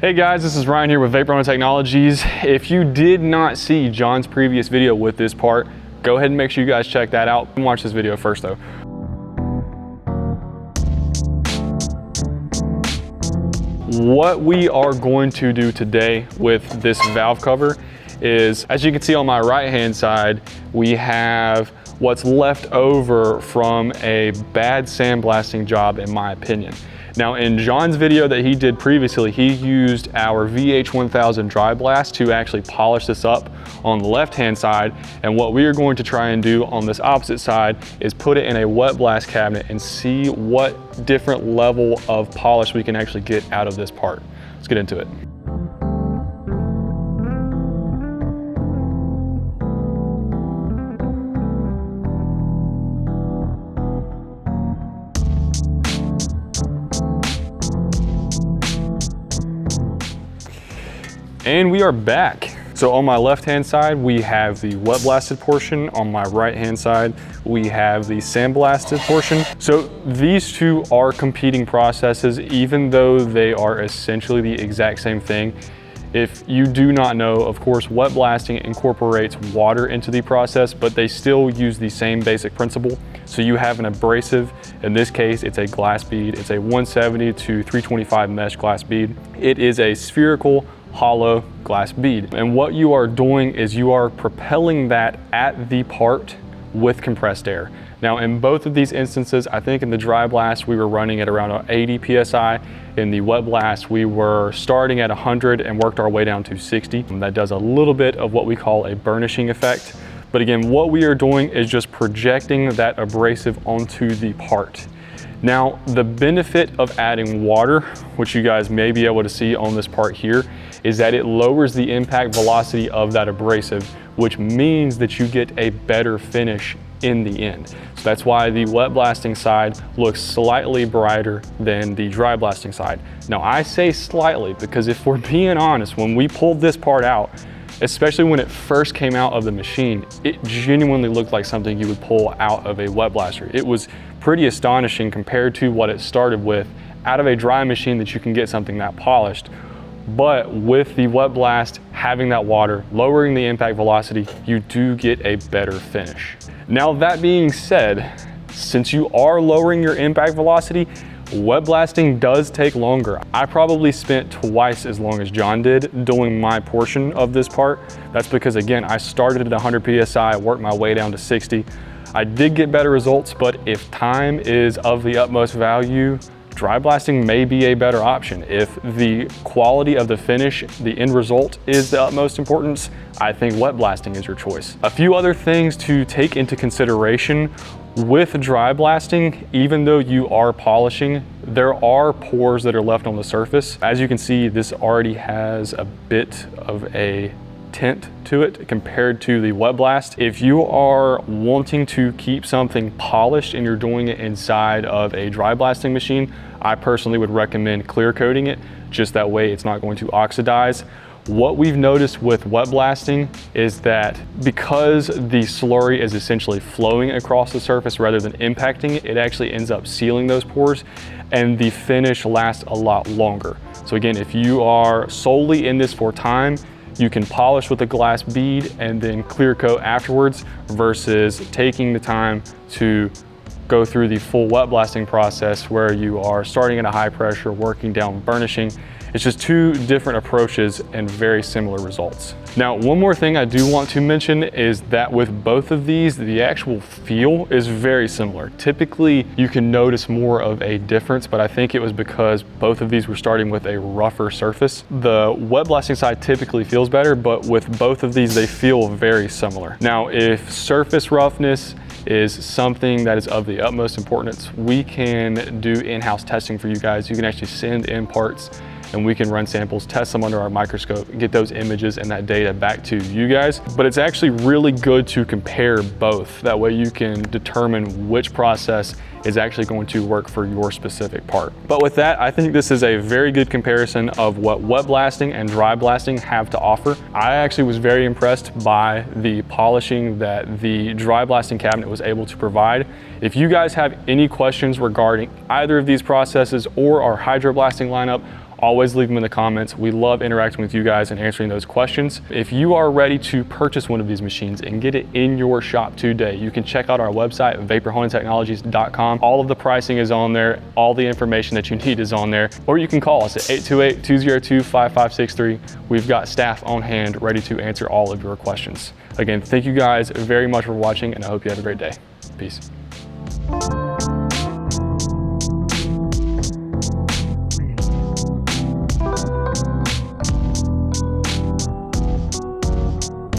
Hey guys, this is Ryan here with Vapor Technologies. If you did not see John's previous video with this part, go ahead and make sure you guys check that out and watch this video first though. What we are going to do today with this valve cover is, as you can see on my right hand side, we have what's left over from a bad sandblasting job in my opinion. Now in John's video that he did previously, he used our VH1000 dry blast to actually polish this up on the left hand side, and what we are going to try and do on this opposite side is put it in a wet blast cabinet and see what different level of polish we can actually get out of this part. Let's get into it. And we are back. So on my left hand side, we have the wet blasted portion. On my right hand side, we have the sandblasted portion. So these two are competing processes, even though they are essentially the exact same thing. If you do not know, of course, wet blasting incorporates water into the process, but they still use the same basic principle. So you have an abrasive. In this case, it's a glass bead. It's a 170 to 325 mesh glass bead. It is a spherical hollow glass bead. And what you are doing is you are propelling that at the part with compressed air. Now in both of these instances, I think in the dry blast, we were running at around 80 PSI. In the wet blast, we were starting at 100 and worked our way down to 60. And that does a little bit of what we call a burnishing effect. But again, what we are doing is just projecting that abrasive onto the part. Now, the benefit of adding water, which you guys may be able to see on this part here, is that it lowers the impact velocity of that abrasive, which means that you get a better finish in the end. So that's why the wet blasting side looks slightly brighter than the dry blasting side. Now, I say slightly because if we're being honest, when we pulled this part out, especially when it first came out of the machine, it genuinely looked like something you would pull out of a wet blaster. It was pretty astonishing compared to what it started with out of a dry machine that you can get something that polished. But with the wet blast, having that water, lowering the impact velocity, you do get a better finish. Now that being said, since you are lowering your impact velocity, wet blasting does take longer. I probably spent twice as long as John did doing my portion of this part. That's because again, I started at 100 PSI, worked my way down to 60. I did get better results, but if time is of the utmost value, dry blasting may be a better option. If the quality of the finish, the end result is the utmost importance, I think wet blasting is your choice. A few other things to take into consideration with dry blasting, even though you are polishing, there are pores that are left on the surface. As you can see, this already has a bit of a tint to it compared to the wet blast. If you are wanting to keep something polished and you're doing it inside of a dry blasting machine, I personally would recommend clear coating it, just that way it's not going to oxidize. What we've noticed with wet blasting is that because the slurry is essentially flowing across the surface rather than impacting it, it actually ends up sealing those pores and the finish lasts a lot longer. So again, if you are solely in this for time, you can polish with a glass bead and then clear coat afterwards versus taking the time to go through the full wet blasting process where you are starting at a high pressure, working down burnishing. It's just two different approaches and very similar results. Now, one more thing I do want to mention is that with both of these, the actual feel is very similar. Typically, you can notice more of a difference, but I think it was because both of these were starting with a rougher surface. The wet blasting side typically feels better, but with both of these, they feel very similar. Now, if surface roughness is something that is of the utmost importance, we can do in-house testing for you guys. You can actually send in parts and we can run samples, test them under our microscope, and get those images and that data back to you guys. But it's actually really good to compare both. That way you can determine which process is actually going to work for your specific part. But with that, I think this is a very good comparison of what wet blasting and dry blasting have to offer. I actually was very impressed by the polishing that the dry blasting cabinet was able to provide. If you guys have any questions regarding either of these processes or our hydroblasting lineup, always leave them in the comments. We love interacting with you guys and answering those questions. If you are ready to purchase one of these machines and get it in your shop today, you can check out our website, vaporholdingtechnologies.com. All of the pricing is on there. All the information that you need is on there. Or you can call us at 828-202-5563. We've got staff on hand ready to answer all of your questions. Again, thank you guys very much for watching, and I hope you have a great day. Peace.